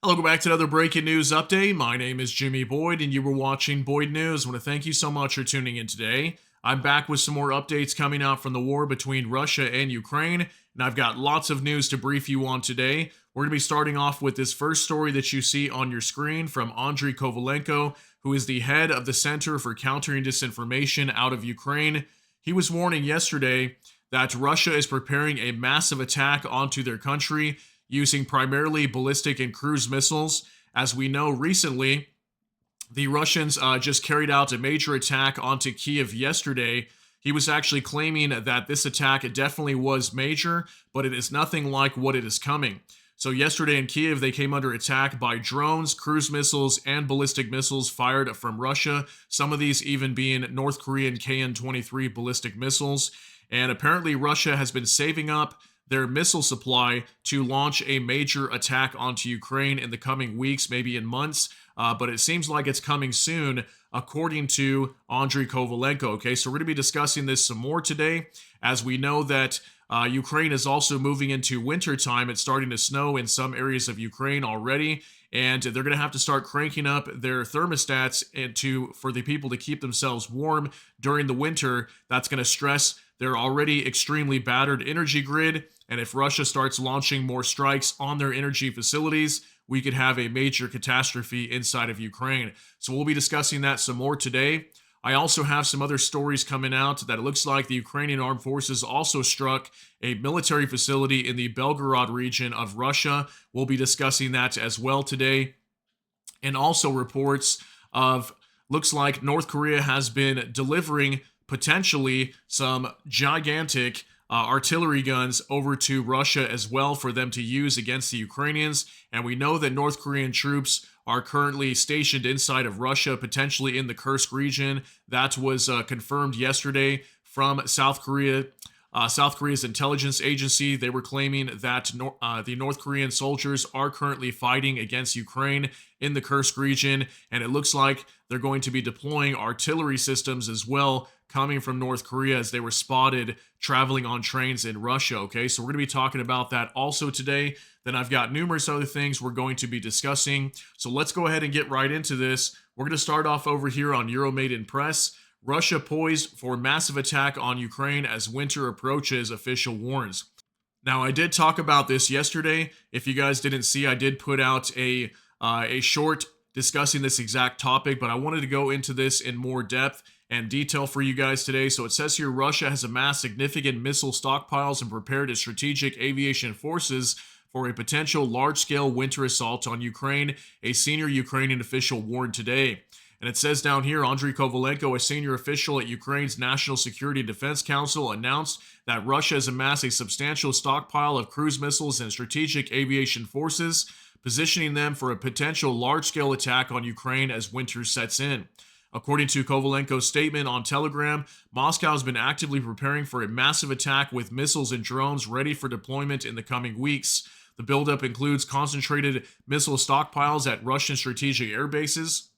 Welcome back to another breaking news update. My name is Jimmy Boyd, and you were watching Boyd News. I want to thank you so much for tuning in today. I'm back with some more updates coming out from the war between Russia and Ukraine, and I've got lots of news to brief you on today. We're going to be starting off with this first story that you see on your screen from Andriy Kovalenko, who is the head of the Center for Countering Disinformation out of Ukraine. He was warning yesterday that Russia is preparing a massive attack onto their country using primarily ballistic and cruise missiles. As we know, recently, the Russians just carried out a major attack onto Kiev yesterday. He was actually claiming that this attack definitely was major, but it is nothing like what it is coming. So yesterday in Kiev, they came under attack by drones, cruise missiles, and ballistic missiles fired from Russia, some of these even being North Korean KN-23 ballistic missiles. And apparently Russia has been saving up their missile supply to launch a major attack onto Ukraine in the coming weeks, maybe in months, but it seems like it's coming soon, according to Andriy Kovalenko. Okay, so we're going to be discussing this some more today, as we know that Ukraine is also moving into winter time. It's starting to snow in some areas of Ukraine already, and they're going to have to start cranking up their thermostats for the people to keep themselves warm during the winter. That's going to stress their already extremely battered energy grid. And if Russia starts launching more strikes on their energy facilities, we could have a major catastrophe inside of Ukraine. So we'll be discussing that some more today. I also have some other stories coming out that it looks like the Ukrainian armed forces also struck a military facility in the Belgorod region of Russia. We'll be discussing that as well today. And also reports of, looks like North Korea has been delivering potentially some gigantic artillery guns over to Russia as well for them to use against the Ukrainians. And we know that North Korean troops are currently stationed inside of Russia, potentially in the Kursk region. That was confirmed yesterday from South Korea. South Korea's intelligence agency, they were claiming that the North Korean soldiers are currently fighting against Ukraine in the Kursk region, and it looks like they're going to be deploying artillery systems as well coming from North Korea, as they were spotted traveling on trains in Russia. Okay, so we're going to be talking about that also today. Then I've got numerous other things we're going to be discussing. So let's go ahead and get right into this. We're going to start off over here on Euromaidan Press. Russia poised for massive attack on Ukraine as winter approaches, official warns. Now, I did talk about this yesterday. If you guys didn't see, I did put out a short discussing this exact topic, but I wanted to go into this in more depth and detail for you guys today. So it says here, Russia has amassed significant missile stockpiles and prepared its strategic aviation forces for a potential large-scale winter assault on Ukraine, a senior Ukrainian official warned today. And it says down here, Andriy Kovalenko, a senior official at Ukraine's National Security and Defense Council, announced that Russia has amassed a substantial stockpile of cruise missiles and strategic aviation forces, positioning them for a potential large-scale attack on Ukraine as winter sets in. According to Kovalenko's statement on Telegram, Moscow has been actively preparing for a massive attack with missiles and drones ready for deployment in the coming weeks. The buildup includes concentrated missile stockpiles at Russian strategic air bases,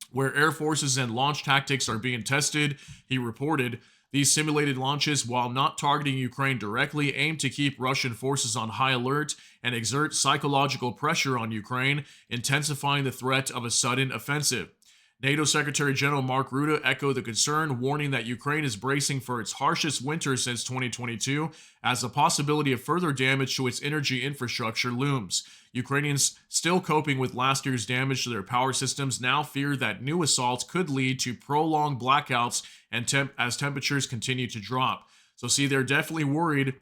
where air forces and launch tactics are being tested. He reported, these simulated launches, while not targeting Ukraine directly, aim to keep Russian forces on high alert and exert psychological pressure on Ukraine, intensifying the threat of a sudden offensive. NATO Secretary General Mark Rutte echoed the concern, warning that Ukraine is bracing for its harshest winter since 2022, as the possibility of further damage to its energy infrastructure looms. Ukrainians, still coping with last year's damage to their power systems, now fear that new assaults could lead to prolonged blackouts and as temperatures continue to drop. So see, they're definitely worried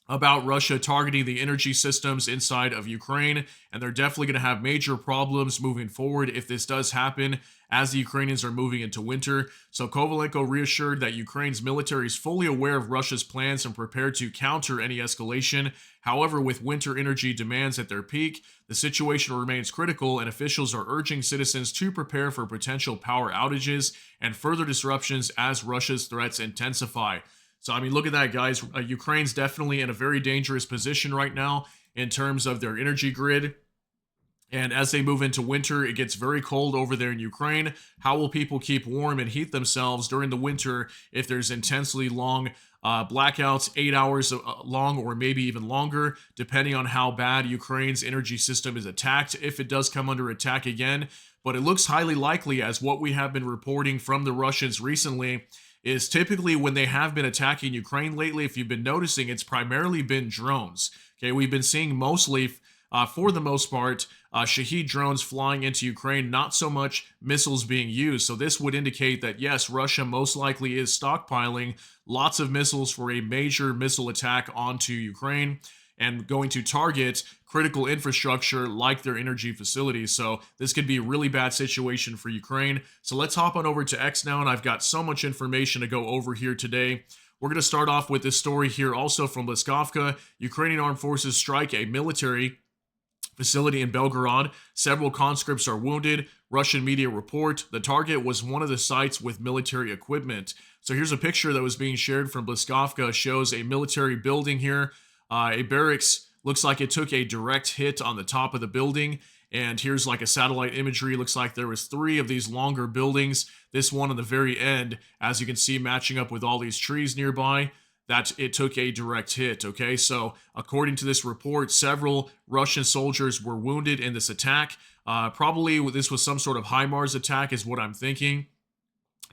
about Russia targeting the energy systems inside of Ukraine, and they're definitely going to have major problems moving forward if this does happen as the Ukrainians are moving into winter. So Kovalenko reassured that Ukraine's military is fully aware of Russia's plans and prepared to counter any escalation. However, with winter energy demands at their peak, the situation remains critical, and officials are urging citizens to prepare for potential power outages and further disruptions as Russia's threats intensify. So, I mean, look at that, guys. Ukraine's definitely in a very dangerous position right now in terms of their energy grid. And as they move into winter, it gets very cold over there in Ukraine. How will people keep warm and heat themselves during the winter if there's intensely long blackouts, 8 hours long, or maybe even longer, depending on how bad Ukraine's energy system is attacked, if it does come under attack again? But it looks highly likely, as what we have been reporting from the Russians recently is typically when they have been attacking Ukraine lately, if you've been noticing, it's primarily been drones. Okay, we've been seeing mostly, for the most part, Shahed drones flying into Ukraine, not so much missiles being used. So this would indicate that, yes, Russia most likely is stockpiling lots of missiles for a major missile attack onto Ukraine and going to target critical infrastructure like their energy facilities. So this could be a really bad situation for Ukraine. So let's hop on over to X now, and I've got so much information to go over here today. We're going to start off with this story here also from Bliskovka. Ukrainian armed forces strike a military facility in Belgorod. Several conscripts are wounded. Russian media report the target was one of the sites with military equipment. So here's a picture that was being shared from Bliskovka. Shows a military building here. A barracks looks like it took a direct hit on the top of the building. And here's like a satellite imagery. Looks like there was 3 of these longer buildings. This one on the very end, as you can see, matching up with all these trees nearby, that it took a direct hit. Okay, so according to this report, several Russian soldiers were wounded in this attack. Probably this was some sort of HIMARS attack is what I'm thinking,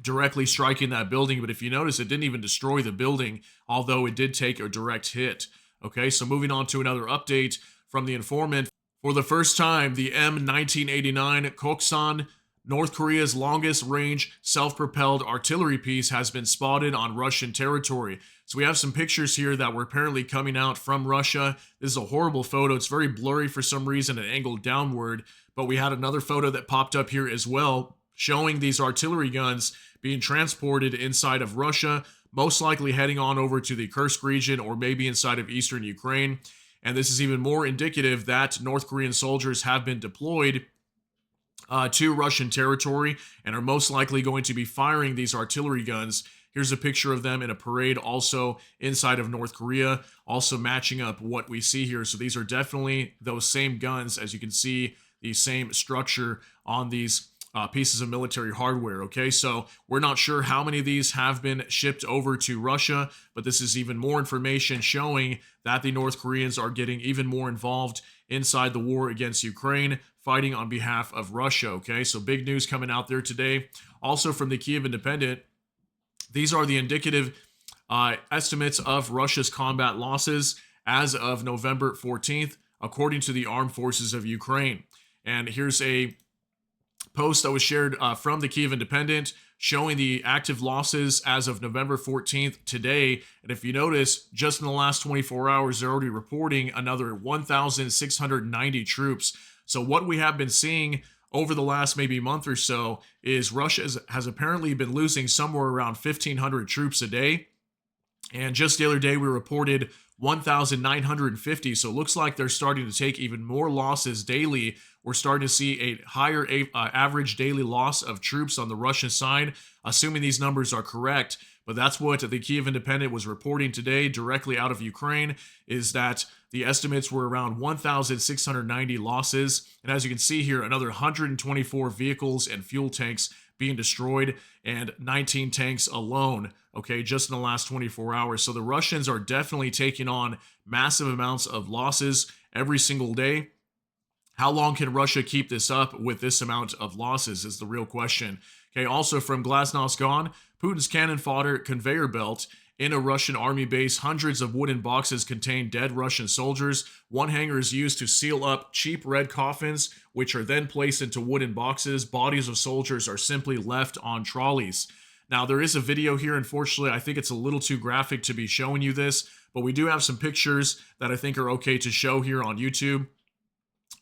directly striking that building. But if you notice, it didn't even destroy the building, although it did take a direct hit. Okay, so moving on to another update from the informant. For the first time, the M1989 Koksan, North Korea's longest range self-propelled artillery piece, has been spotted on Russian territory. So we have some pictures here that were apparently coming out from Russia. This is a horrible photo. It's very blurry for some reason and angled downward. But we had another photo that popped up here as well, showing these artillery guns being transported inside of Russia, most likely heading on over to the Kursk region or maybe inside of eastern Ukraine. And this is even more indicative that North Korean soldiers have been deployed to Russian territory and are most likely going to be firing these artillery guns. Here's a picture of them in a parade also inside of North Korea, also matching up what we see here. So these are definitely those same guns. As you can see, the same structure on these pieces of military hardware. Okay, so we're not sure how many of these have been shipped over to Russia, but this is even more information showing that the North Koreans are getting even more involved inside the war against Ukraine, fighting on behalf of Russia. Okay, so big news coming out there today. Also from the Kyiv Independent, these are the indicative estimates of Russia's combat losses as of November 14th, according to the Armed Forces of Ukraine. And here's a post that was shared from the Kyiv Independent showing the active losses as of November 14th today. And if you notice, just in the last 24 hours, they're already reporting another 1,690 troops. So what we have been seeing over the last maybe month or so is Russia has apparently been losing somewhere around 1,500 troops a day. And just the other day, we reported 1,950. So it looks like they're starting to take even more losses daily. We're starting to see a higher average daily loss of troops on the Russian side, assuming these numbers are correct. But that's what the Kyiv Independent was reporting today directly out of Ukraine, is that the estimates were around 1,690 losses. And as you can see here, another 124 vehicles and fuel tanks being destroyed, and 19 tanks alone, okay, just in the last 24 hours. So the Russians are definitely taking on massive amounts of losses every single day. How long can Russia keep this up with this amount of losses is the real question. Okay, also from Glasnost Gone, Putin's cannon fodder conveyor belt in a Russian army base. Hundreds of wooden boxes contain dead Russian soldiers. One hangar is used to seal up cheap red coffins, which are then placed into wooden boxes. Bodies of soldiers are simply left on trolleys. Now, there is a video here. Unfortunately, I think it's a little too graphic to be showing you this, but we do have some pictures that I think are okay to show here on YouTube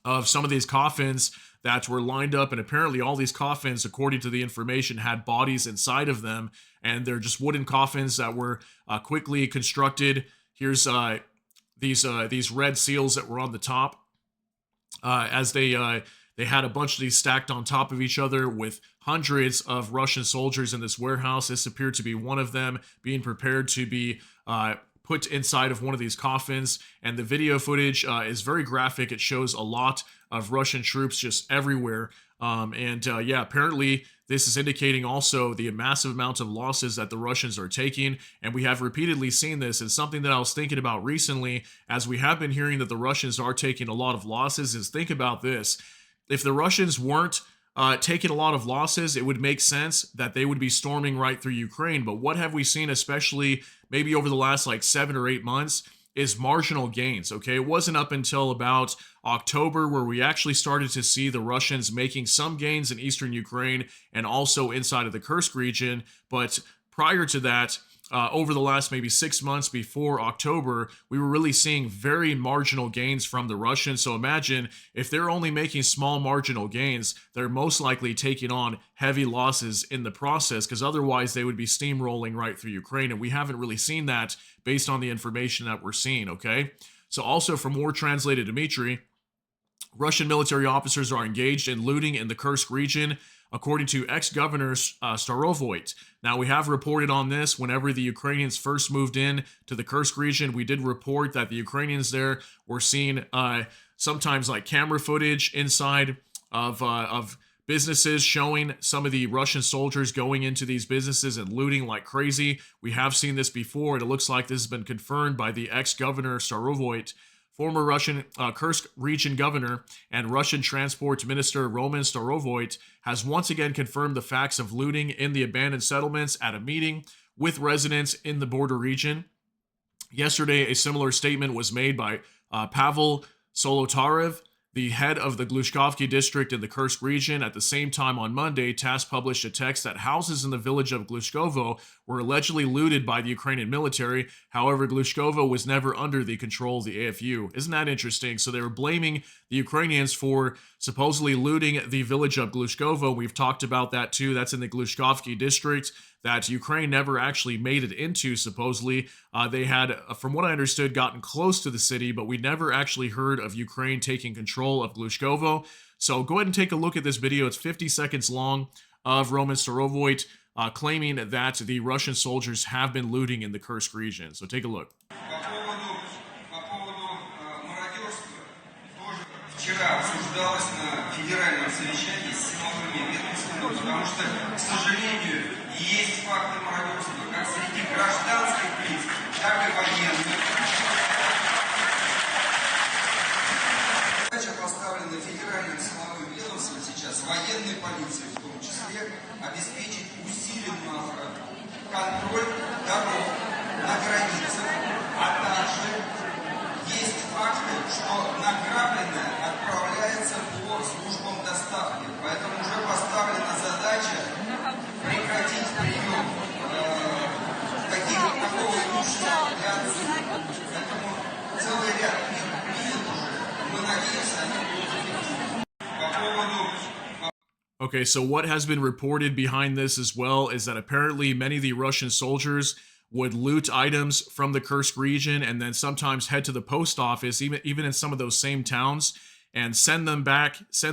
of some of these coffins that were lined up, and apparently all these coffins, according to the information, had bodies inside of them, and they're just wooden coffins that were quickly constructed. Here's these red seals that were on the top, as they had a bunch of these stacked on top of each other with hundreds of Russian soldiers in this warehouse. This appeared to be one of them being prepared to be put inside of one of these coffins. And the video footage is very graphic. It shows a lot of Russian troops just everywhere. Yeah, apparently this is indicating also the massive amount of losses that the Russians are taking. And we have repeatedly seen this. And something that I was thinking about recently, as we have been hearing that the Russians are taking a lot of losses, is think about this. If the Russians weren't taking a lot of losses, it would make sense that they would be storming right through Ukraine. But what have we seen, especially maybe over the last like 7 or 8 months, is marginal gains, okay? It wasn't up until about October where we actually started to see the Russians making some gains in eastern Ukraine and also inside of the Kursk region. But prior to that, over the last maybe 6 months before October, we were really seeing very marginal gains from the Russians. So imagine if they're only making small marginal gains, they're most likely taking on heavy losses in the process, because otherwise they would be steamrolling right through Ukraine. And we haven't really seen that based on the information that we're seeing, okay? So also from War Translated Dmitry, Russian military officers are engaged in looting in the Kursk region, according to ex-governor Starovoyt. Now, we have reported on this whenever the Ukrainians first moved in to the Kursk region. We did report that the Ukrainians there were seeing sometimes like camera footage inside of businesses showing some of the Russian soldiers going into these businesses and looting like crazy. We have seen this before, and it looks like this has been confirmed by the ex-governor Starovoyt. Former Russian Kursk region governor and Russian transport minister Roman Starovoyt has once again confirmed the facts of looting in the abandoned settlements at a meeting with residents in the border region. Yesterday, a similar statement was made by Pavel Solotarev, the head of the Glushkovky district in the Kursk region. At the same time on Monday, TASS published a text that houses in the village of Glushkovo were allegedly looted by the Ukrainian military. However, Glushkovo was never under the control of the AFU. Isn't that interesting? So they were blaming the Ukrainians for supposedly looting the village of Glushkovo. We've talked about that too. That's in the Glushkovky district that Ukraine never actually made it into, supposedly. They had, from what I understood, gotten close to the city, but we never actually heard of Ukraine taking control of Glushkovo. So go ahead and take a look at this video. It's 50 seconds long of Roman Starovoyt claiming that the Russian soldiers have been looting in the Kursk region. So take a look. Вчера обсуждалось на федеральном совещании с силовыми ведомствами, потому что, к сожалению, есть факты мародерства как среди гражданских лиц, так и военных. Задача поставлена федеральным силовым ведомством сейчас, военной полиции в том числе, обеспечить усиленную охрану, контроль дорог на границах, а также есть факты, что награбленное отправляется по службам доставки. Поэтому уже поставлена задача прекратить прием такого имущества для отсылки. Поэтому целый ряд мер принят уже. Мы надеемся, они будут эффективны. По поводу... Okay, so what has been reported behind this as well is that apparently many of the Russian soldiers would loot items from the Kursk region and then sometimes head to the post office, even in some of those same towns, and send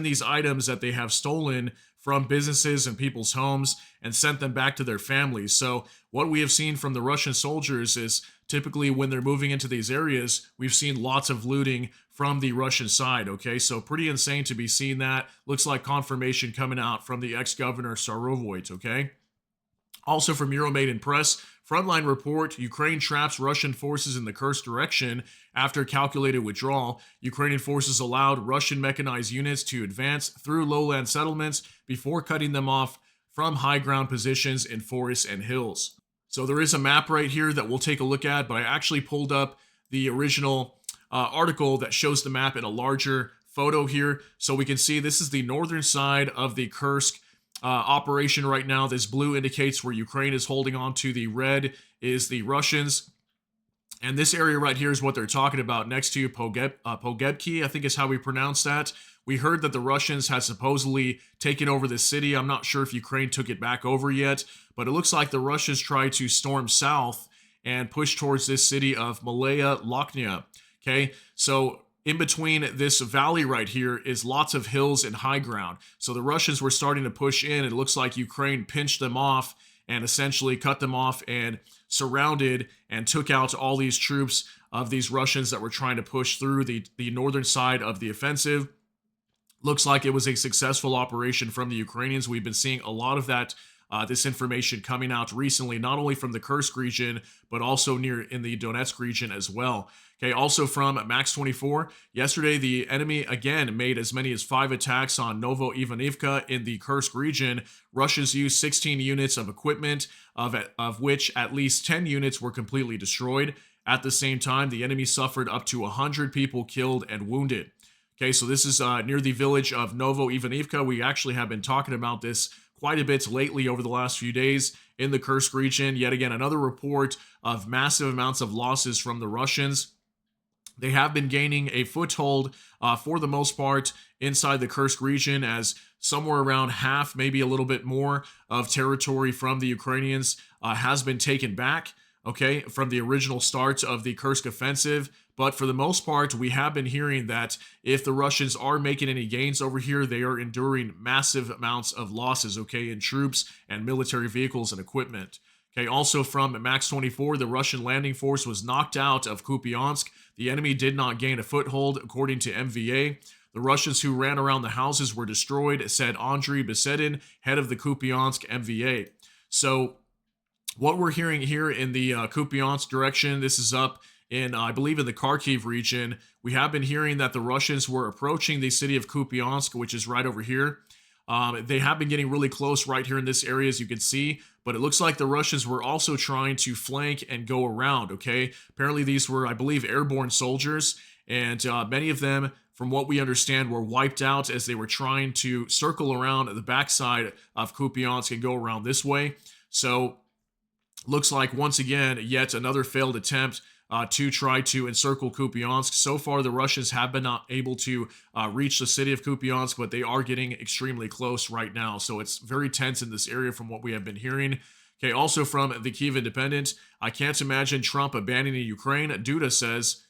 these items that they have stolen from businesses and people's homes and sent them back to their families. So what we have seen from the Russian soldiers is typically when they're moving into these areas, we've seen lots of looting from the Russian side, okay? So pretty insane to be seeing that. Looks like confirmation coming out from the ex-governor Starovoyt, okay? Also from Euromaidan Press, Frontline report, Ukraine traps Russian forces in the Kursk direction after calculated withdrawal. Ukrainian forces allowed Russian mechanized units to advance through lowland settlements before cutting them off from high ground positions in forests and hills. So there is a map right here that we'll take a look at, but I actually pulled up the original article that shows the map in a larger photo here. So we can see this is the northern side of the Kursk operation right now. This blue indicates where Ukraine is holding on to. The red is the Russians. And this area right here is what they're talking about next to Pogebki, I think is how we pronounce that. We heard that the Russians had supposedly taken over this city. I'm not sure if Ukraine took it back over yet, but it looks like the Russians tried to storm south and push towards this city of Malaya Lokhnia. Okay, so in between this valley right here is lots of hills and high ground. So the Russians were starting to push in. It looks like Ukraine pinched them off and essentially cut them off and surrounded and took out all these troops of these Russians that were trying to push through the northern side of the offensive. Looks like it was a successful operation from the Ukrainians. We've been seeing a lot of that this information coming out recently, not only from the Kursk region, but also near in the Donetsk region as well. Okay, also from Max 24, yesterday the enemy again made as many as 5 attacks on Novo Ivanivka in the Kursk region. Russians used 16 units of equipment, of which at least 10 units were completely destroyed. At the same time, the enemy suffered up to 100 people killed and wounded. Okay, so this is near the village of Novo Ivanivka. We actually have been talking about this quite a bit lately over the last few days in the Kursk region. Yet again, another report of massive amounts of losses from the Russians. They have been gaining a foothold for the most part inside the Kursk region, as somewhere around half, maybe a little bit more of territory from the Ukrainians has been taken back, okay, from the original start of the Kursk offensive. But for the most part, we have been hearing that if the Russians are making any gains over here, they are enduring massive amounts of losses, okay, in troops and military vehicles and equipment. Okay, also from Max 24, the Russian landing force was knocked out of Kupiansk. The enemy did not gain a foothold, according to MVA. The Russians who ran around the houses were destroyed, said Andriy Besedin, head of the Kupiansk MVA. So what we're hearing here in the Kupiansk direction, this is up in, I believe, in the Kharkiv region. We have been hearing that the Russians were approaching the city of Kupiansk, which is right over here. They have been getting really close right here in this area, as you can see, but it looks like the Russians were also trying to flank and go around, okay? Apparently these were, I believe, airborne soldiers, and many of them, from what we understand, were wiped out as they were trying to circle around the backside of Kupiansk and go around this way. So, looks like, once again, yet another failed attempt to try to encircle Kupiansk. So far, the Russians have been not able to reach the city of Kupiansk, but they are getting extremely close right now. So it's very tense in this area from what we have been hearing. Okay, also from the Kyiv Independent, I can't imagine Trump abandoning Ukraine. Duda says,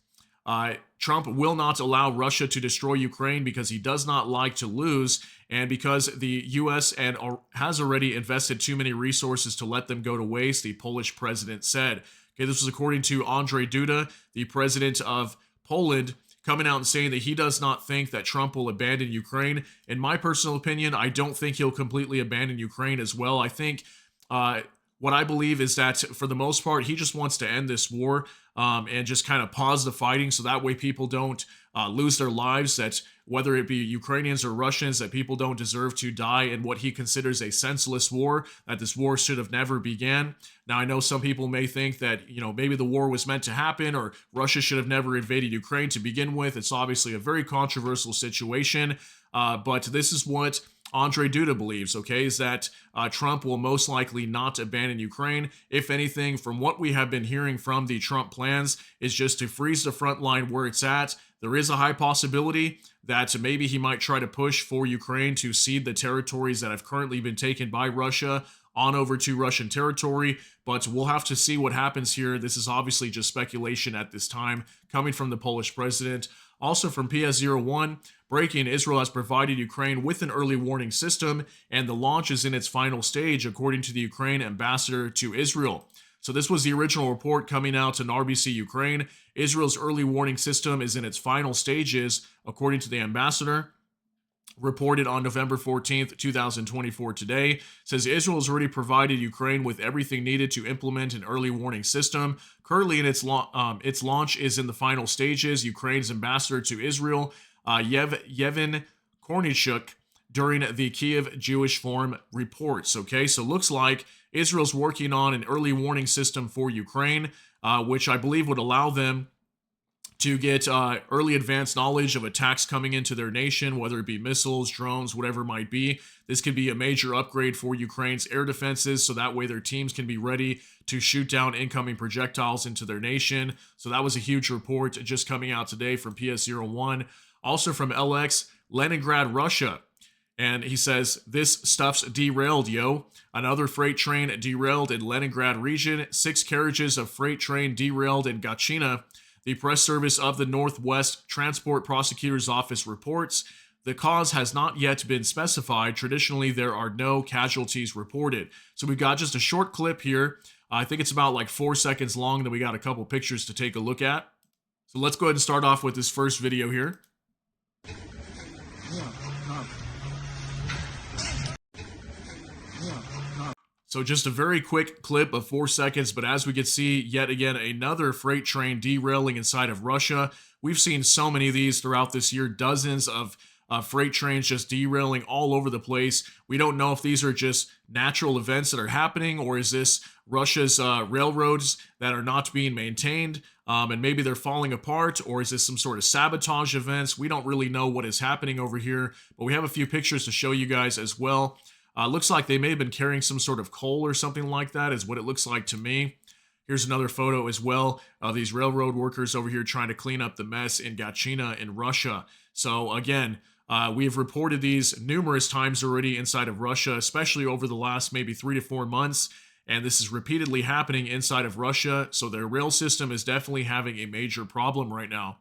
Trump will not allow Russia to destroy Ukraine because he does not like to lose, and because the U.S. has already invested too many resources to let them go to waste, the Polish president said. Okay, this was according to Andrzej Duda, the president of Poland, coming out and saying that he does not think that Trump will abandon Ukraine. In my personal opinion, I don't think he'll completely abandon Ukraine as well. I think what I believe is that, for the most part, he just wants to end this war and just kind of pause the fighting, so that way people don't lose their lives, that whether it be Ukrainians or Russians, that people don't deserve to die in what he considers a senseless war, that this war should have never began. Now, I know some people may think that, maybe the war was meant to happen, or Russia should have never invaded Ukraine to begin with. It's obviously a very controversial situation, but this is what Andrzej Duda believes, okay, is that Trump will most likely not abandon Ukraine. If anything, from what we have been hearing from the Trump plans, is just to freeze the front line where it's at. There is a high possibility that maybe he might try to push for Ukraine to cede the territories that have currently been taken by Russia on over to Russian territory, but we'll have to see what happens here. This is obviously just speculation at this time, coming from the Polish president. Also from PS01, breaking, Israel has provided Ukraine with an early warning system, and the launch is in its final stage, according to the Ukraine ambassador to Israel. So this was the original report coming out in RBC Ukraine. Israel's early warning system is in its final stages, according to the ambassador. Reported on November 14th, 2024 today, says Israel has already provided Ukraine with everything needed to implement an early warning system. Currently, its launch is in the final stages. Ukraine's ambassador to Israel, Yevhen Kornichuk, during the Kyiv Jewish Forum reports. Okay, so looks like Israel's working on an early warning system for Ukraine, which I believe would allow them to get early advanced knowledge of attacks coming into their nation, whether it be missiles, drones, whatever it might be. This could be a major upgrade for Ukraine's air defenses, so that way their teams can be ready to shoot down incoming projectiles into their nation. So that was a huge report just coming out today from PS01. Also from LX, Leningrad, Russia. And he says, this stuff's derailed, yo. Another freight train derailed in Leningrad region. 6 carriages of freight train derailed in Gachina. The press service of the Northwest Transport Prosecutor's Office reports The cause has not yet been specified. Traditionally, there are no casualties reported. So we've got just a short clip here. I think it's about like 4 seconds long. Then we got a couple pictures to take a look at. So let's go ahead and start off with this first video here. So just a very quick clip of 4 seconds, but as we can see, yet again, another freight train derailing inside of Russia. We've seen so many of these throughout this year, dozens of freight trains just derailing all over the place. We don't know if these are just natural events that are happening, or is this Russia's railroads that are not being maintained, and maybe they're falling apart, or is this some sort of sabotage events? We don't really know what is happening over here, but we have a few pictures to show you guys as well. Looks like they may have been carrying some sort of coal or something like that, is what it looks like to me. Here's another photo as well of these railroad workers over here trying to clean up the mess in Gachina in Russia. So again, we have reported these numerous times already inside of Russia, especially over the last maybe 3 to 4 months. And this is repeatedly happening inside of Russia. So their rail system is definitely having a major problem right now.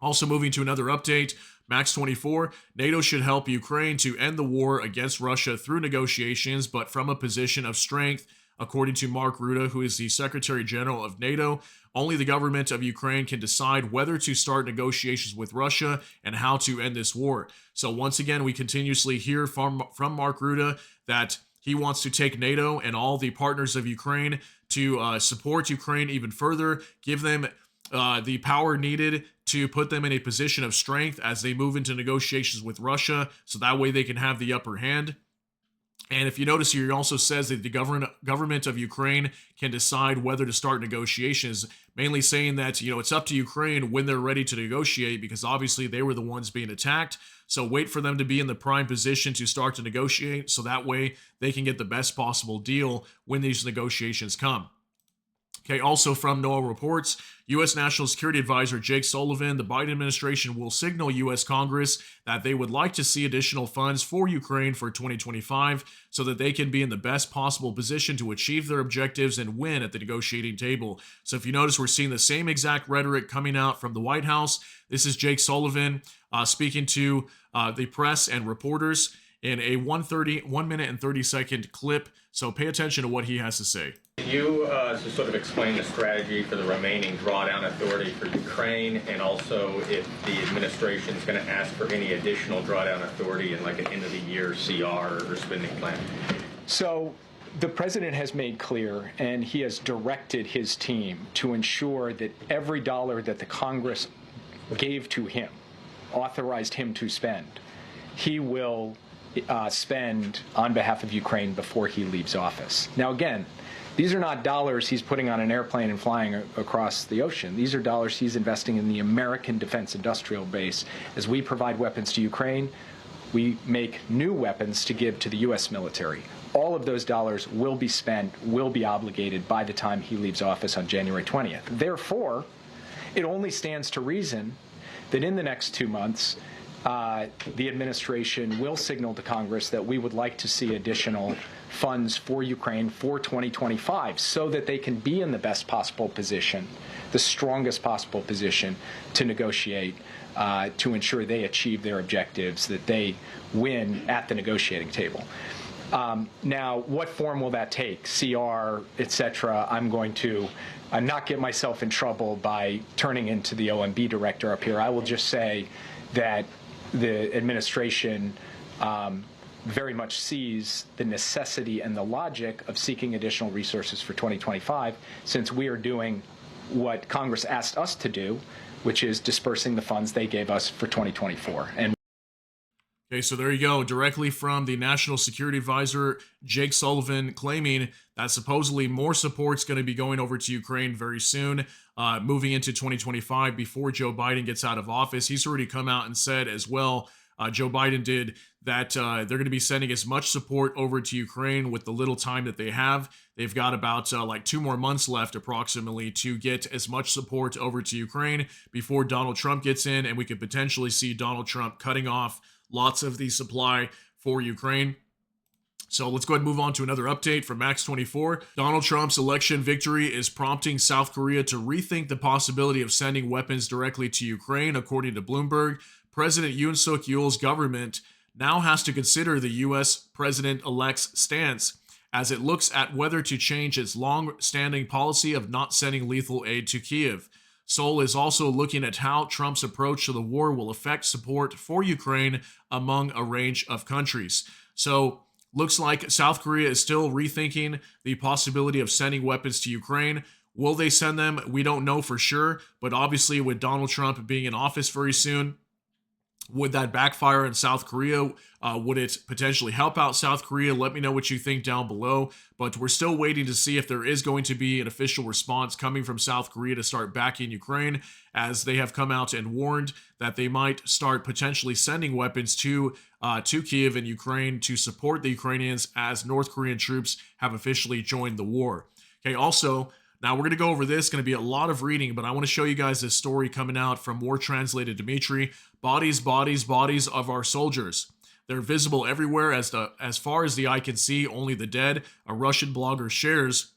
Also moving to another update, Max 24, NATO should help Ukraine to end the war against Russia through negotiations, but from a position of strength. According to Mark Rutte, who is the Secretary General of NATO, only the government of Ukraine can decide whether to start negotiations with Russia and how to end this war. So once again, we continuously hear from Mark Rutte that he wants to take NATO and all the partners of Ukraine to support Ukraine even further, give them the power needed to put them in a position of strength as they move into negotiations with Russia, so that way they can have the upper hand. And if you notice here, he also says that the government of Ukraine can decide whether to start negotiations, mainly saying that, it's up to Ukraine when they're ready to negotiate, because obviously they were the ones being attacked. So wait for them to be in the prime position to start to negotiate, so that way they can get the best possible deal when these negotiations come. Okay, also from NOAA reports, U.S. National Security Advisor Jake Sullivan, the Biden administration will signal U.S. Congress that they would like to see additional funds for Ukraine for 2025 so that they can be in the best possible position to achieve their objectives and win at the negotiating table. So if you notice, we're seeing the same exact rhetoric coming out from the White House. This is Jake Sullivan speaking to the press and reporters in a 1 minute and 30-second clip. So pay attention to what he has to say. Can you just sort of explain the strategy for the remaining drawdown authority for Ukraine, and also if the administration is going to ask for any additional drawdown authority in like an end-of-the-year CR or spending plan? So the president has made clear, and he has directed his team to ensure that every dollar that the Congress gave to him, authorized him to spend, he will spend on behalf of Ukraine before he leaves office. Now, again, these are not dollars he's putting on an airplane and flying across the ocean. These are dollars he's investing in the American defense industrial base. As we provide weapons to Ukraine, we make new weapons to give to the U.S. military. All of those dollars will be spent, will be obligated by the time he leaves office on January 20th. Therefore, it only stands to reason that in the next 2 months, the administration will signal to Congress that we would like to see additional funds for Ukraine for 2025 so that they can be in the best possible position, the strongest possible position to negotiate, to ensure they achieve their objectives, that they win at the negotiating table. Now, what form will that take? CR, etc. I'm going to not get myself in trouble by turning into the OMB director up here. I will just say that the administration very much sees the necessity and the logic of seeking additional resources for 2025, since we are doing what Congress asked us to do, which is dispersing the funds they gave us for 2024. And okay, so there you go, directly from the National Security Advisor, Jake Sullivan, claiming that supposedly more support's going to be going over to Ukraine very soon, moving into 2025 before Joe Biden gets out of office. He's already come out and said as well, Joe Biden did, that they're going to be sending as much support over to Ukraine with the little time that they have. They've got about like 2 more months left approximately to get as much support over to Ukraine before Donald Trump gets in, and we could potentially see Donald Trump cutting off lots of the supply for Ukraine. So let's go ahead and move on to another update from Max 24. Donald Trump's election victory is prompting South Korea to rethink the possibility of sending weapons directly to Ukraine, according to Bloomberg. President Yoon Suk Yeol's government now has to consider the U.S. president-elect's stance as it looks at whether to change its long-standing policy of not sending lethal aid to Kyiv. Seoul is also looking at how Trump's approach to the war will affect support for Ukraine among a range of countries. So, looks like South Korea is still rethinking the possibility of sending weapons to Ukraine. Will they send them? We don't know for sure, but obviously with Donald Trump being in office very soon, would that backfire in South Korea? Would it potentially help out South Korea? Let me know what you think down below. But we're still waiting to see if there is going to be an official response coming from South Korea to start backing Ukraine, as they have come out and warned that they might start potentially sending weapons to Kyiv and Ukraine to support the Ukrainians as North Korean troops have officially joined the war. Okay, also, now we're going to go over this, going to be a lot of reading, but I want to show you guys this story coming out from War Translated Dimitri. Bodies, bodies, bodies of our soldiers. They're visible everywhere as far as the eye can see, only the dead. A Russian blogger shares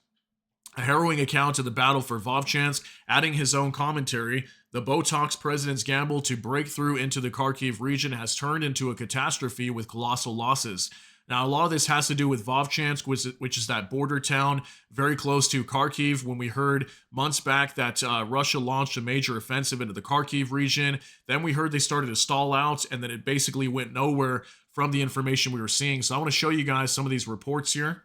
a harrowing account of the battle for Vovchansk, adding his own commentary. The Botox president's gamble to break through into the Kharkiv region has turned into a catastrophe with colossal losses. Now, a lot of this has to do with Vovchansk, which is that border town very close to Kharkiv. When we heard months back that Russia launched a major offensive into the Kharkiv region, then we heard they started to stall out, and then it basically went nowhere from the information we were seeing. So I want to show you guys some of these reports here.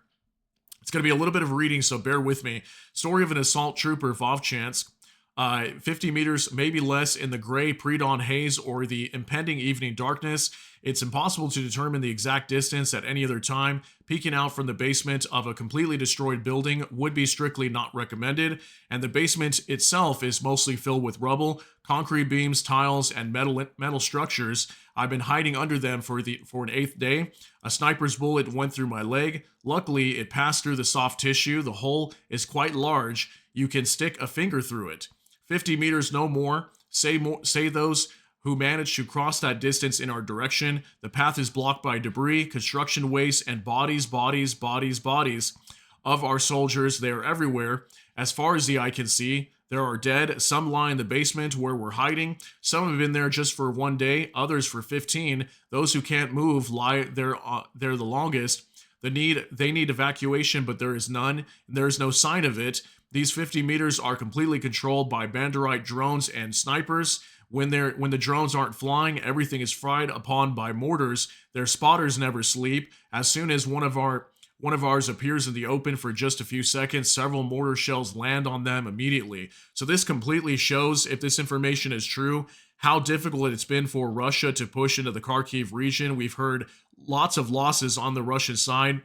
It's going to be a little bit of reading, so bear with me. Story of an assault trooper, Vovchansk. 50 meters, maybe less, in the gray pre-dawn haze or the impending evening darkness. It's impossible to determine the exact distance at any other time. Peeking out from the basement of a completely destroyed building would be strictly not recommended, and the basement itself is mostly filled with rubble, concrete beams, tiles, and metal structures. I've been hiding under them for an 8th day. A sniper's bullet went through my leg. Luckily, it passed through the soft tissue. The hole is quite large. You can stick a finger through it. 50 meters, no more. Say those who managed to cross that distance in our direction. The path is blocked by debris, construction waste, and bodies of our soldiers. They are everywhere. As far as the eye can see, there are dead. Some lie in the basement where we're hiding. Some have been there just for 1 day, others for 15. Those who can't move lie there the longest. They need evacuation, but there is none. There is no sign of it. These 50 meters are completely controlled by Banderite drones and snipers. When the drones aren't flying, everything is fried upon by mortars. Their spotters never sleep. As soon as one of ours appears in the open for just a few seconds, several mortar shells land on them immediately. So this completely shows, if this information is true, how difficult it's been for Russia to push into the Kharkiv region. We've heard lots of losses on the Russian side,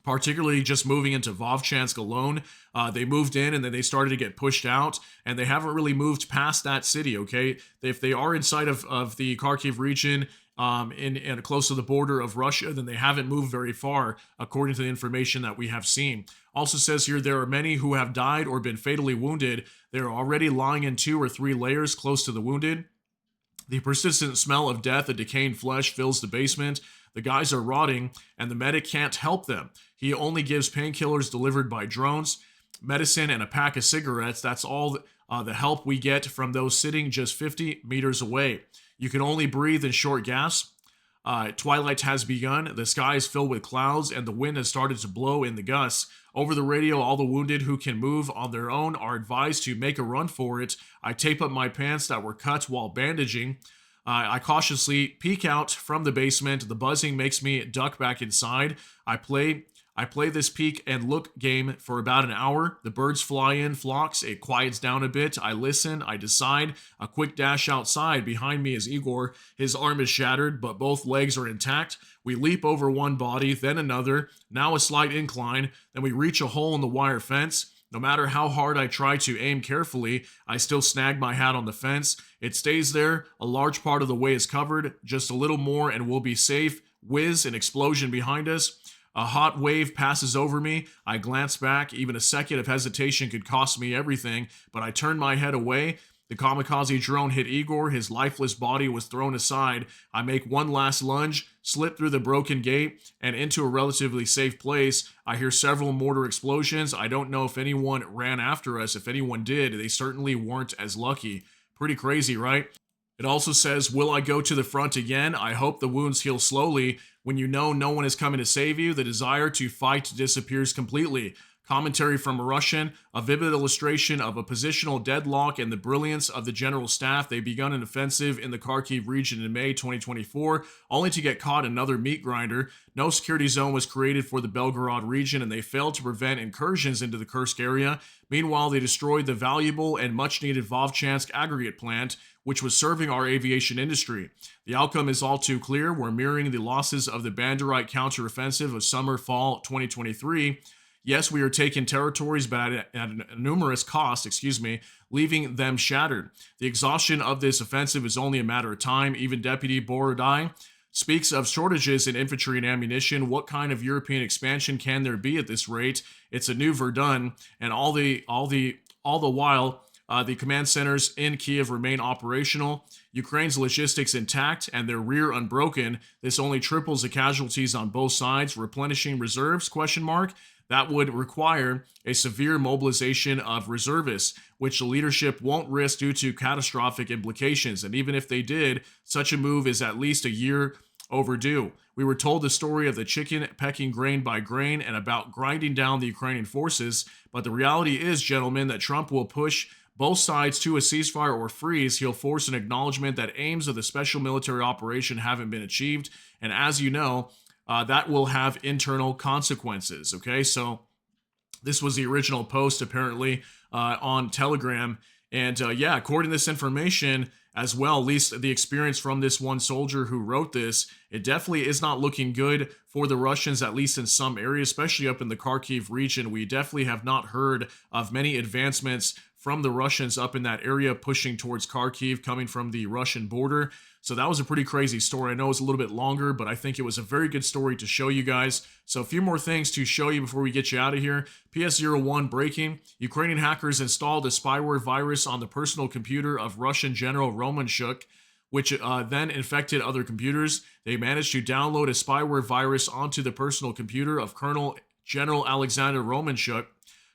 particularly just moving into Vovchansk alone. They moved in and then they started to get pushed out, and they haven't really moved past that city, okay? If they are inside of the Kharkiv region, in close to the border of Russia, then they haven't moved very far, according to the information that we have seen. Also says here, there are many who have died or been fatally wounded. They are already lying in 2 or 3 layers close to the wounded. The persistent smell of death and decaying flesh fills the basement. The guys are rotting, and the medic can't help them. He only gives painkillers delivered by drones, medicine, and a pack of cigarettes. That's all the help we get from those sitting just 50 meters away. You can only breathe in short gasps. Twilight has begun. The sky is filled with clouds, and the wind has started to blow in the gusts. Over the radio, all the wounded who can move on their own are advised to make a run for it. I tape up my pants that were cut while bandaging. I cautiously peek out from the basement. The buzzing makes me duck back inside. I play this peek and look game for about an hour. The birds fly in flocks. It quiets down a bit. I listen. I decide. A quick dash outside. Behind me is Igor. His arm is shattered, but both legs are intact. We leap over one body, then another. Now a slight incline. Then we reach a hole in the wire fence. No matter how hard I try to aim carefully, I still snag my hat on the fence. It stays there. A large part of the way is covered. Just a little more and we'll be safe. Whiz, an explosion behind us. A hot wave passes over me. I glance back. Even a second of hesitation could cost me everything, but I turn my head away. The kamikaze drone hit Igor. His lifeless body was thrown aside. I make one last lunge, slip through the broken gate, and into a relatively safe place. I hear several mortar explosions. I don't know if anyone ran after us. If anyone did, they certainly weren't as lucky. Pretty crazy, right? It also says, will I go to the front again? I hope the wounds heal slowly. When you know no one is coming to save you, the desire to fight disappears completely. Commentary from a Russian, a vivid illustration of a positional deadlock and the brilliance of the general staff. They begun an offensive in the Kharkiv region in May 2024, only to get caught another meat grinder. No security zone was created for the Belgorod region, and they failed to prevent incursions into the Kursk area. Meanwhile, they destroyed the valuable and much-needed Vovchansk aggregate plant, which was serving our aviation industry. The outcome is all too clear. We're mirroring the losses of the Banderite counteroffensive of summer-fall 2023. Yes, we are taking territories, but at a numerous cost, leaving them shattered. The exhaustion of this offensive is only a matter of time. Even Deputy Borodai speaks of shortages in infantry and ammunition. What kind of European expansion can there be at this rate? It's a new Verdun, and all the while, the command centers in Kiev remain operational. Ukraine's logistics intact and their rear unbroken. This only triples the casualties on both sides. Replenishing reserves? That would require a severe mobilization of reservists, which the leadership won't risk due to catastrophic implications. And even if they did, such a move is at least a year overdue. We were told the story of the chicken pecking grain by grain and about grinding down the Ukrainian forces. But the reality is, gentlemen, that Trump will push both sides to a ceasefire or freeze. He'll force an acknowledgement that aims of the special military operation haven't been achieved. And as you know, that will have internal consequences, okay? So this was the original post, apparently, on Telegram. And according to this information as well, at least the experience from this one soldier who wrote this, it definitely is not looking good for the Russians, at least in some areas, especially up in the Kharkiv region. We definitely have not heard of many advancements from the Russians up in that area pushing towards Kharkiv, coming from the Russian border. So that was a pretty crazy story. I know it's a little bit longer, but I think it was a very good story to show you guys. So a few more things to show you before we get you out of here. PS01 breaking. Ukrainian hackers installed a spyware virus on the personal computer of Russian General Romanchuk, which then infected other computers. They managed to download a spyware virus onto the personal computer of Colonel General Alexander Romanchuk,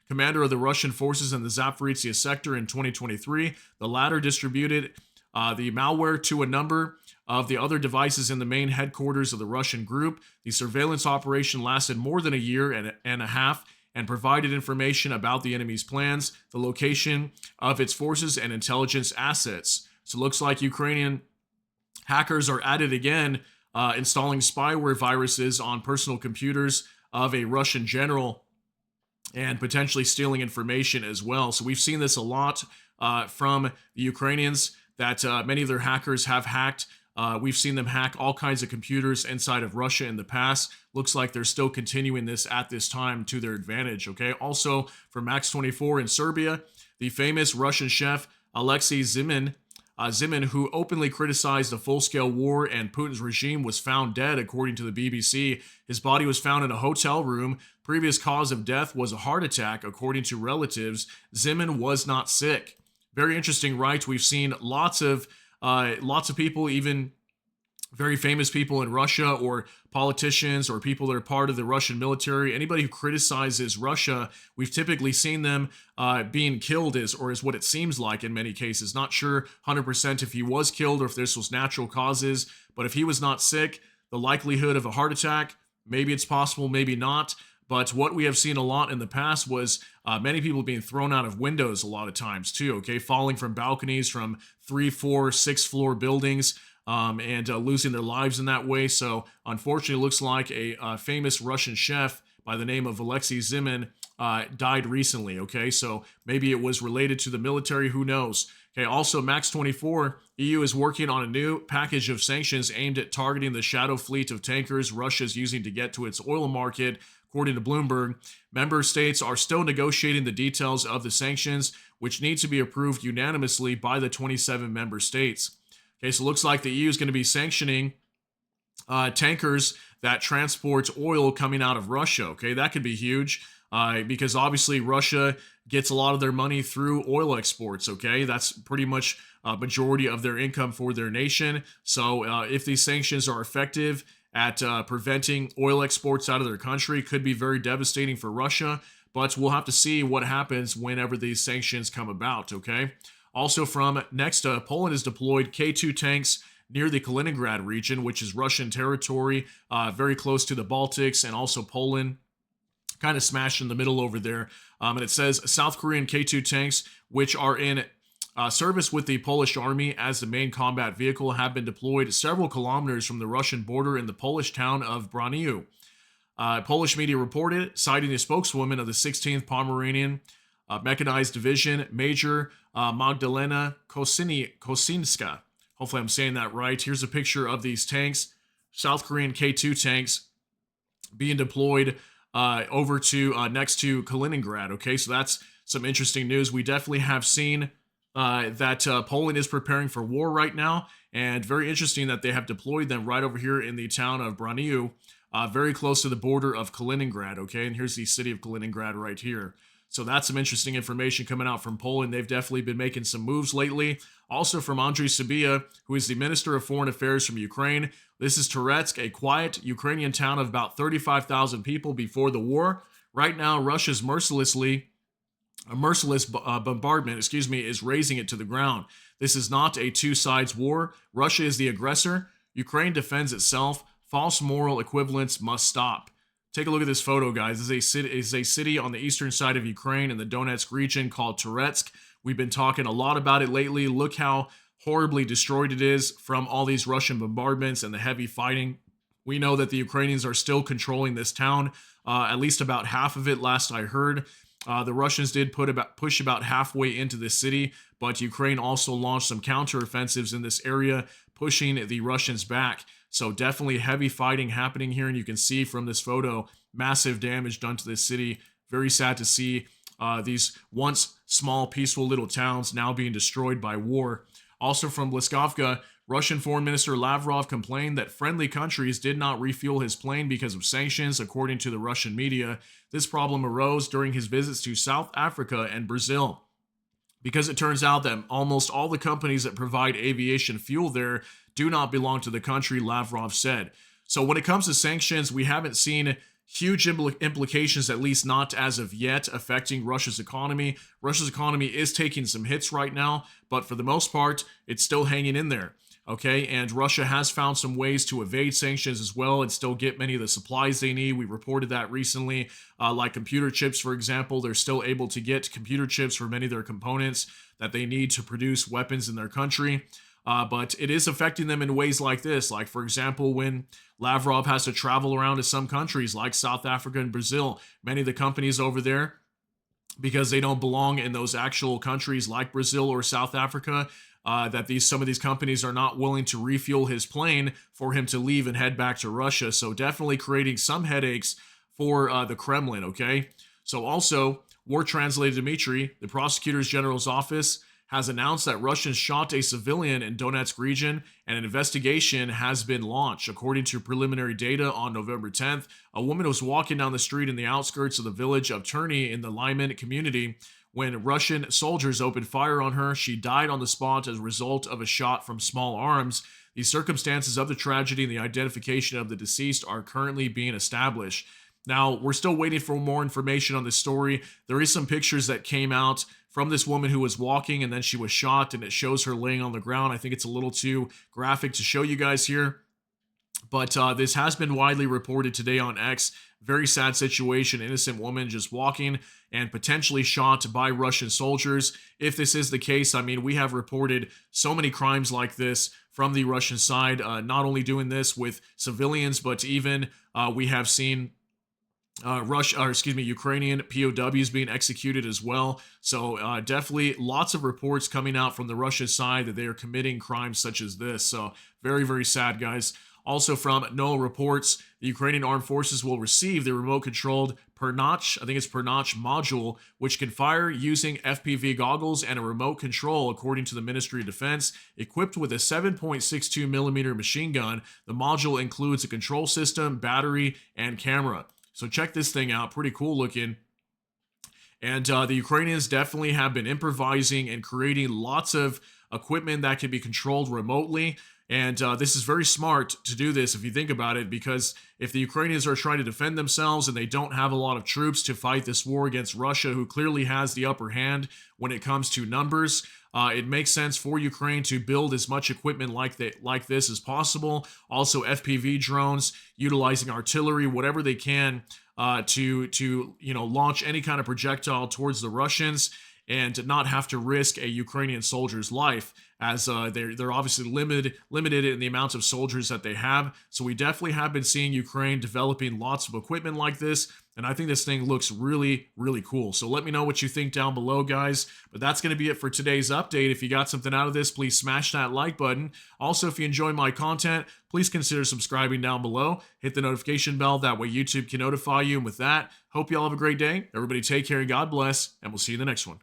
commander of the Russian forces in the Zaporizhia sector in 2023. The latter distributed the malware to a number of the other devices in the main headquarters of the Russian group. The surveillance operation lasted more than a year and a half and provided information about the enemy's plans, the location of its forces, and intelligence assets. So it looks like Ukrainian hackers are at it again, installing spyware viruses on personal computers of a Russian general and potentially stealing information as well. So we've seen this a lot from the Ukrainians, that many of their hackers have hacked. We've seen them hack all kinds of computers inside of Russia in the past. Looks like they're still continuing this at this time to their advantage, okay? Also, from Max24 in Serbia, the famous Russian chef Alexei Zimin, who openly criticized a full-scale war and Putin's regime, was found dead, according to the BBC. His body was found in a hotel room. Previous cause of death was a heart attack, according to relatives. Zimin was not sick. Very interesting, right? We've seen lots of people, even very famous people in Russia, or politicians, or people that are part of the Russian military. Anybody who criticizes Russia, we've typically seen them being killed, is what it seems like in many cases. Not sure 100% if he was killed or if this was natural causes, but if he was not sick, the likelihood of a heart attack, maybe it's possible, maybe not. But what we have seen a lot in the past was many people being thrown out of windows a lot of times too, okay? Falling from balconies from 3, 4, 6 floor buildings and losing their lives in that way. So unfortunately, it looks like a famous Russian chef by the name of Alexei Zimin died recently, okay? So maybe it was related to the military, who knows? Okay, also Max24, EU is working on a new package of sanctions aimed at targeting the shadow fleet of tankers Russia is using to get to its oil market. According to Bloomberg, member states are still negotiating the details of the sanctions, which need to be approved unanimously by the 27 member states. Okay, so it looks like the EU is going to be sanctioning tankers that transport oil coming out of Russia. Okay, that could be huge because obviously Russia gets a lot of their money through oil exports. Okay, that's pretty much a majority of their income for their nation. So if these sanctions are effective at preventing oil exports out of their country, could be very devastating for Russia, but we'll have to see what happens whenever these sanctions come about, okay? Also from next, Poland has deployed K2 tanks near the Kaliningrad region, which is Russian territory, very close to the Baltics and also Poland, kind of smashed in the middle over there. And it says South Korean K2 tanks, which are in service with the Polish army as the main combat vehicle, have been deployed several kilometers from the Russian border in the Polish town of Broniu. Polish media reported, citing the spokeswoman of the 16th Pomeranian Mechanized Division, Major Magdalena Kosinska. Hopefully I'm saying that right. Here's a picture of these tanks, South Korean K2 tanks being deployed over to next to Kaliningrad. Okay, so that's some interesting news. We definitely have seen that Poland is preparing for war right now, and very interesting that they have deployed them right over here in the town of Broniu, very close to the border of Kaliningrad. Okay, and here's the city of Kaliningrad right here. So that's some interesting information coming out from Poland. They've definitely been making some moves lately. Also from Andriy Sybiha, who is the Minister of Foreign Affairs from Ukraine. This is Toretsk, a quiet Ukrainian town of about 35,000 people before the war. Right now, Russia's merciless bombardment, is razing it to the ground. This is not a two-sides war. Russia is the aggressor. Ukraine defends itself. False moral equivalence must stop. Take a look at this photo, guys. This is a city on the eastern side of Ukraine in the Donetsk region called Toretsk. We've been talking a lot about it lately. Look how horribly destroyed it is from all these Russian bombardments and the heavy fighting. We know that the Ukrainians are still controlling this town, at least about half of it, last I heard. The Russians did push about halfway into the city, but Ukraine also launched some counteroffensives in this area, pushing the Russians back. So definitely heavy fighting happening here, and you can see from this photo, massive damage done to this city. Very sad to see these once small, peaceful little towns now being destroyed by war. Also from Bliskovka, Russian Foreign Minister Lavrov complained that friendly countries did not refuel his plane because of sanctions, according to the Russian media. This problem arose during his visits to South Africa and Brazil, because it turns out that almost all the companies that provide aviation fuel there do not belong to the country, Lavrov said. So when it comes to sanctions, we haven't seen huge implications, at least not as of yet, affecting Russia's economy. Russia's economy is taking some hits right now, but for the most part, it's still hanging in there. Okay, and Russia has found some ways to evade sanctions as well and still get many of the supplies they need. We reported that recently, like computer chips, for example. They're still able to get computer chips for many of their components that they need to produce weapons in their country. But it is affecting them in ways like this. Like, for example, when Lavrov has to travel around to some countries like South Africa and Brazil, many of the companies over there, because they don't belong in those actual countries like Brazil or South Africa, some of these companies are not willing to refuel his plane for him to leave and head back to Russia. So definitely creating some headaches for the Kremlin, okay? So also, War Translator Dmitry, the Prosecutor General's office, has announced that Russians shot a civilian in Donetsk region, and an investigation has been launched. According to preliminary data on November 10th, a woman was walking down the street in the outskirts of the village of Terny in the Lyman community when Russian soldiers opened fire on her. She died on the spot as a result of a shot from small arms. The circumstances of the tragedy and the identification of the deceased are currently being established. Now, we're still waiting for more information on this story. There is some pictures that came out from this woman who was walking and then she was shot, and it shows her laying on the ground. I think it's a little too graphic to show you guys here. But this has been widely reported today on X. Very sad situation. Innocent woman just walking and potentially shot by Russian soldiers. If this is the case, I mean, we have reported so many crimes like this from the Russian side, not only doing this with civilians, but even we have seen Ukrainian POWs being executed as well. So definitely lots of reports coming out from the Russian side that they are committing crimes such as this. So very, very sad, guys. Also from NOAA reports, the Ukrainian Armed Forces will receive the remote-controlled Pernach, I think it's Pernach module, which can fire using FPV goggles and a remote control, according to the Ministry of Defense. Equipped with a 7.62 millimeter machine gun, the module includes a control system, battery, and camera. So check this thing out, pretty cool looking. And the Ukrainians definitely have been improvising and creating lots of equipment that can be controlled remotely. And this is very smart to do this if you think about it, because if the Ukrainians are trying to defend themselves and they don't have a lot of troops to fight this war against Russia, who clearly has the upper hand when it comes to numbers, It makes sense for Ukraine to build as much equipment like this as possible. Also, FPV drones, utilizing artillery, whatever they can to launch any kind of projectile towards the Russians and to not have to risk a Ukrainian soldier's life, as they're obviously limited in the amount of soldiers that they have. So we definitely have been seeing Ukraine developing lots of equipment like this, and I think this thing looks really, really cool. So let me know what you think down below, guys. But that's going to be it for today's update. If you got something out of this, please smash that like button. Also, if you enjoy my content, please consider subscribing down below. Hit the notification bell. That way YouTube can notify you. And with that, hope you all have a great day. Everybody take care and God bless, and we'll see you in the next one.